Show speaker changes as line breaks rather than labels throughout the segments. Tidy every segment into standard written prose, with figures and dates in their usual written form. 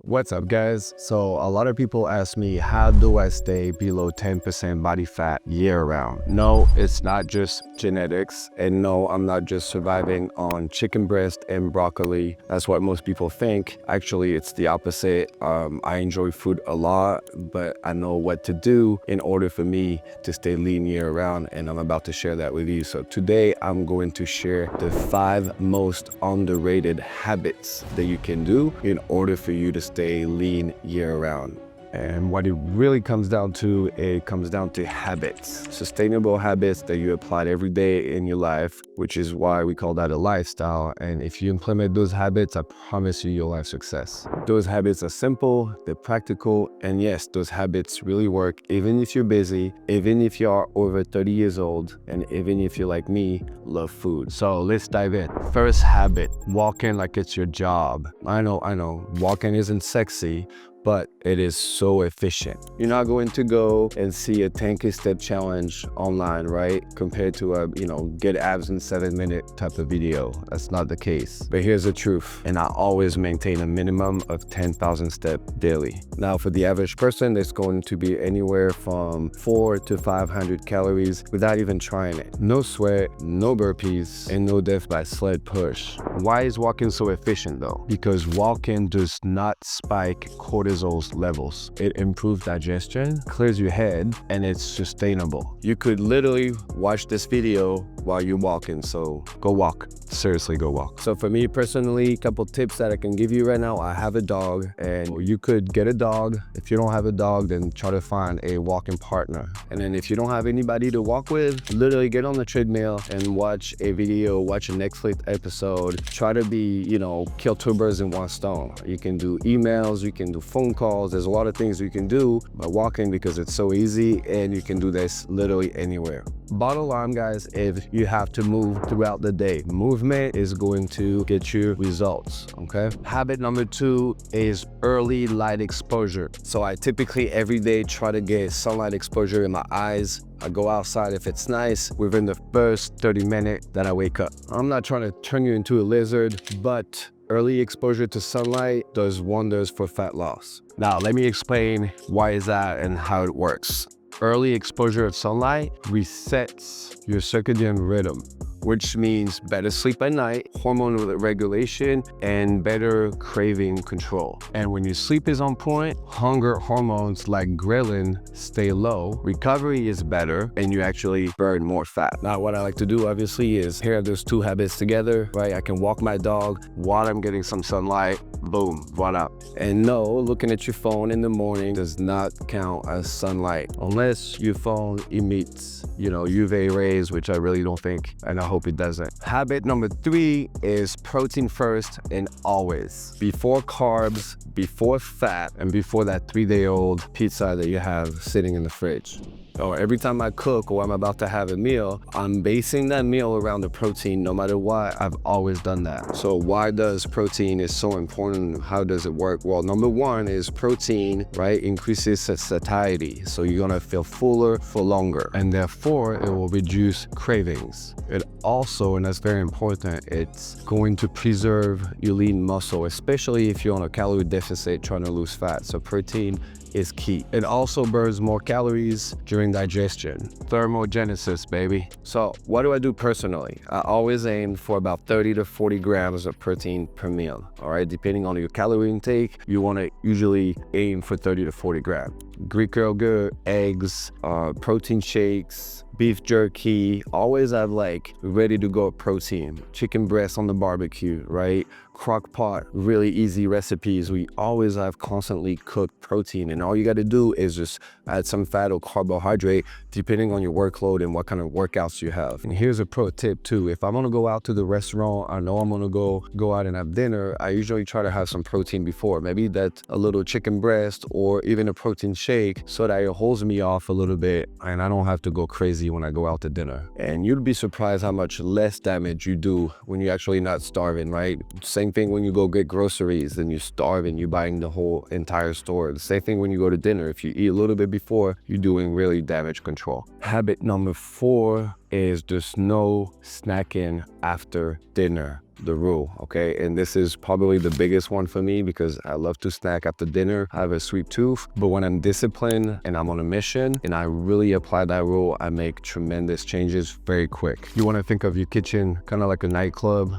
What's up, guys? So a lot of people ask me, how do I stay below 10% body fat year round? No, it's not just genetics, and no, I'm not just surviving on chicken breast and broccoli. That's what most people think. Actually, it's the opposite. I enjoy food a lot, but I know what to do in order for me to stay lean year round, and I'm about to share that with you. So today I'm going to share the 5 most underrated habits that you can do in order for you to stay lean year round. And what it really comes down to, it comes down to habits, sustainable habits that you apply every day in your life, which is why we call that a lifestyle. And if you implement those habits, I promise you, you'll have success. Those habits are simple, they're practical, and yes, those habits really work even if you're busy, even if you are over 30 years old, and even if you're like me, love food. So let's dive in. First habit, walking like it's your job. I know, walking isn't sexy, but it is so efficient. You're not going to go and see a 10K step challenge online, right? Compared to a, get abs in 7 minute type of video. That's not the case. But here's the truth. And I always maintain a minimum of 10,000 steps daily. Now, for the average person, it's going to be anywhere from 400 to 500 calories without even trying it. No sweat, no burpees, and no death by sled push. Why is walking so efficient though? Because walking does not spike cortisol levels. It improves digestion, clears your head, and it's sustainable. You could literally watch this video while you're walking, so go walk. Seriously, go walk. So for me personally, a couple tips that I can give you right now. I have a dog, and you could get a dog. If you don't have a dog, then try to find a walking partner. And then if you don't have anybody to walk with, literally get on the treadmill and watch a video, watch a Netflix episode. Try to be, kill 2 birds in 1 stone. You can do emails, you can do phone calls. There's a lot of things you can do by walking because it's so easy, and you can do this literally anywhere. Bottom line, guys, if you have to move throughout the day, movement is going to get you results, okay? Habit number 2 is early light exposure. So I typically every day try to get sunlight exposure in my eyes. I go outside if it's nice within the first 30 minutes that I wake up. I'm not trying to turn you into a lizard, but early exposure to sunlight does wonders for fat loss. Now, let me explain why is that and how it works. Early exposure of sunlight resets your circadian rhythm, which means better sleep at night, hormone regulation, and better craving control. And when your sleep is on point, hunger hormones like ghrelin stay low, recovery is better, and you actually burn more fat. Now, what I like to do, obviously, is pair those 2 habits together, right? I can walk my dog while I'm getting some sunlight. Boom, voila. And no, looking at your phone in the morning does not count as sunlight unless your phone emits, UV rays, which I really don't think, and I hope it doesn't. Habit number 3 is protein first and always. Before carbs, before fat, and before that 3-day-old pizza that you have sitting in the fridge. Or every time I cook or I'm about to have a meal, I'm basing that meal around the protein no matter what. I've always done that. So why does protein is so important? How does it work? Well, number 1 is protein, right, increases satiety. So you're gonna feel fuller for longer, and therefore it will reduce cravings. It also, and that's very important, it's going to preserve your lean muscle, especially if you're on a calorie deficit trying to lose fat. So protein is key. It also burns more calories during digestion. Thermogenesis, baby. So what do I do personally? I always aim for about 30 to 40 grams of protein per meal. All right, depending on your calorie intake, you want to usually aim for 30 to 40 grams. Greek yogurt, eggs, protein shakes, beef jerky, always have ready to go protein. Chicken breast on the barbecue, right? Crock pot, really easy recipes. We always have constantly cooked protein, and all you got to do is just add some fat or carbohydrate depending on your workload and what kind of workouts you have. And here's a pro tip too. If I'm gonna go out to the restaurant, I know I'm gonna go out and have dinner, I usually try to have some protein before. Maybe that's a little chicken breast or even a protein shake, so that it holds me off a little bit and I don't have to go crazy when I go out to dinner. And you'd be surprised how much less damage you do when you're actually not starving, right? Same thing when you go get groceries and you're starving, you're buying the whole entire store. The same thing when you go to dinner. If you eat a little bit before, you're doing really damage control. Habit number 4 is just no snacking after dinner. the rule, okay? And this is probably the biggest one for me because I love to snack after dinner. I have a sweet tooth, but when I'm disciplined and I'm on a mission and I really apply that rule, I make tremendous changes very quick. You want to think of your kitchen kind of like a nightclub,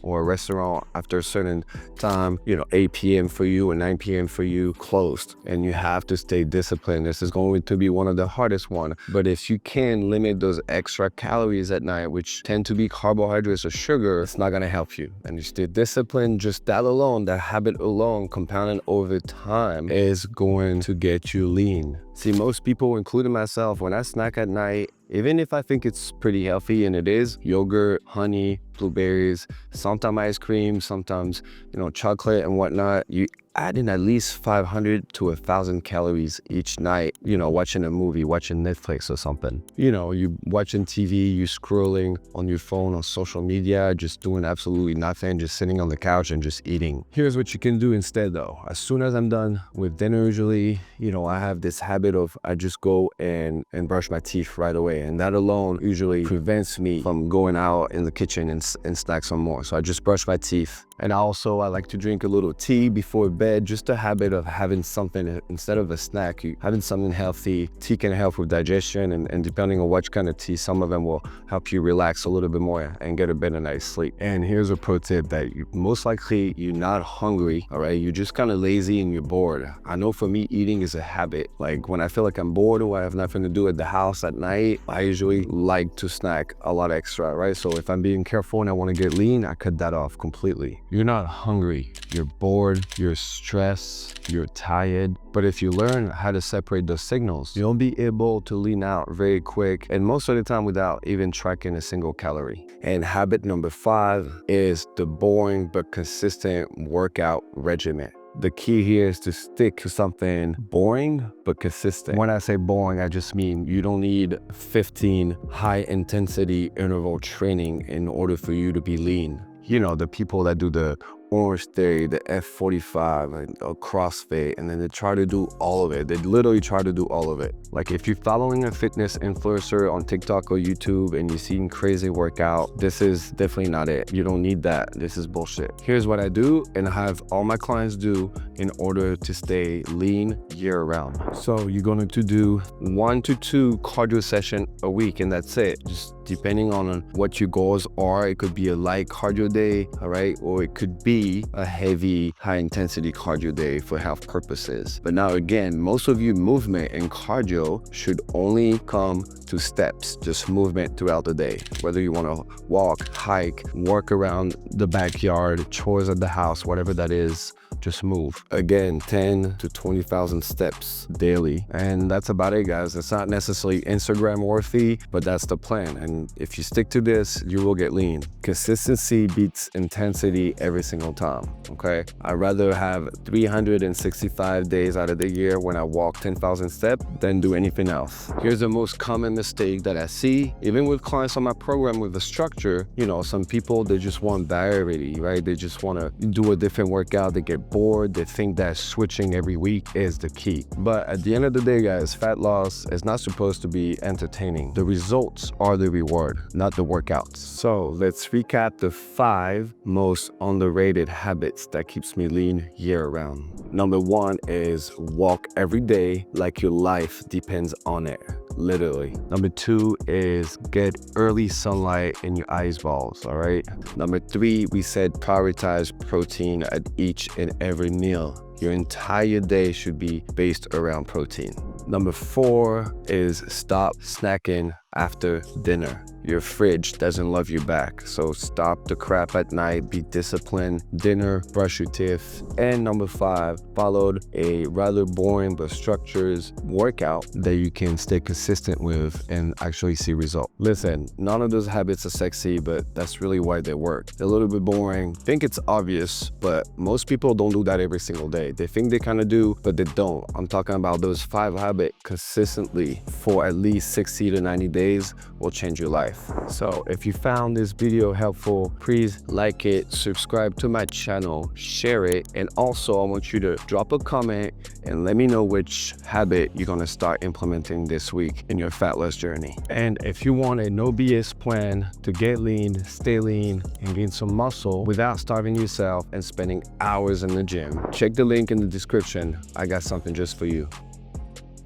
or a restaurant. After a certain time, 8 p.m. for you and 9 p.m. for you, closed. And you have to stay disciplined. This is going to be one of the hardest one. But if you can limit those extra calories at night, which tend to be carbohydrates or sugar, it's not gonna help you. And you stay disciplined, just that alone, that habit alone, compounding over time, is going to get you lean. See, most people, including myself, when I snack at night, even if I think it's pretty healthy, and it is, yogurt, honey, blueberries, sometimes ice cream, sometimes, chocolate and whatnot, you add in at least 500 to 1,000 calories each night, watching a movie, watching Netflix or something. You watching TV, you scrolling on your phone, on social media, just doing absolutely nothing, just sitting on the couch and just eating. Here's what you can do instead though. As soon as I'm done with dinner, usually, I have this habit of I just go and brush my teeth right away. And that alone usually prevents me from going out in the kitchen and snack some more. So I just brush my teeth. And I like to drink a little tea before bed, just a habit of having something instead of a snack, having something healthy. Tea can help with digestion, and depending on what kind of tea, some of them will help you relax a little bit more and get a better night's sleep. And here's a pro tip that most likely you're not hungry, all right? You're just kind of lazy and you're bored. I know for me, eating is a habit. Like when I feel like I'm bored or I have nothing to do at the house at night, I usually like to snack a lot extra, right? So if I'm being careful and I want to get lean, I cut that off completely. You're not hungry, you're bored, you're stressed, you're tired. But if you learn how to separate those signals, you'll be able to lean out very quick, and most of the time without even tracking a single calorie. And habit number 5 is the boring but consistent workout regimen. The key here is to stick to something boring but consistent. When I say boring, I just mean you don't need 15 high intensity interval training in order for you to be lean. The people that do the Orange Theory, the F45, or CrossFit, and then they try to do all of it. They literally try to do all of it. Like if you're following a fitness influencer on TikTok or YouTube and you're seeing crazy workout, this is definitely not it. You don't need that. This is bullshit. Here's what I do and have all my clients do in order to stay lean year round. So you're going to do 1 to 2 cardio sessions a week, and that's it. Just depending on what your goals are. It could be a light cardio day, all right? Or it could be a heavy, high intensity cardio day for health purposes. But now again, most of you movement and cardio should only come to steps, just movement throughout the day. Whether you want to walk, hike, work around the backyard, chores at the house, whatever that is, just move. Again, 10 to 20,000 steps daily. And that's about it, guys. It's not necessarily Instagram worthy, but that's the plan. And if you stick to this, you will get lean. Consistency beats intensity every single time, okay? I'd rather have 365 days out of the year when I walk 10,000 steps than do anything else. Here's the most common mistake that I see, even with clients on my program with the structure. Some people, they just want variety, right? They just want to do a different workout. They get bored. They think that switching every week is the key. But at the end of the day, guys, fat loss is not supposed to be entertaining. The results are the reward, not the workouts. So let's recap the 5 most underrated habits that keeps me lean year round. Number 1 is walk every day like your life depends on it. Literally. Number 2 is get early sunlight in your eyeballs, all right? Number 3, we said prioritize protein at each and every meal. Your entire day should be based around protein. Number 4 is stop snacking after dinner. Your fridge doesn't love you back, so stop the crap at night, be disciplined, dinner, brush your teeth. And number 5, followed a rather boring but structured workout that you can stay consistent with and actually see results. Listen, none of those habits are sexy, but that's really why they work. They're a little bit boring. I think it's obvious, but most people don't do that every single day. They think they kind of do, but they don't. I'm talking about those 5 habits consistently for at least 60 to 90 days. days will change your life. So if you found this video helpful, please like it, subscribe to my channel, share it, and also I want you to drop a comment and let me know which habit you're gonna start implementing this week in your fat loss journey. And if you want a no BS plan to get lean, stay lean, and gain some muscle without starving yourself and spending hours in the gym, check the link in the description. I got something just for you.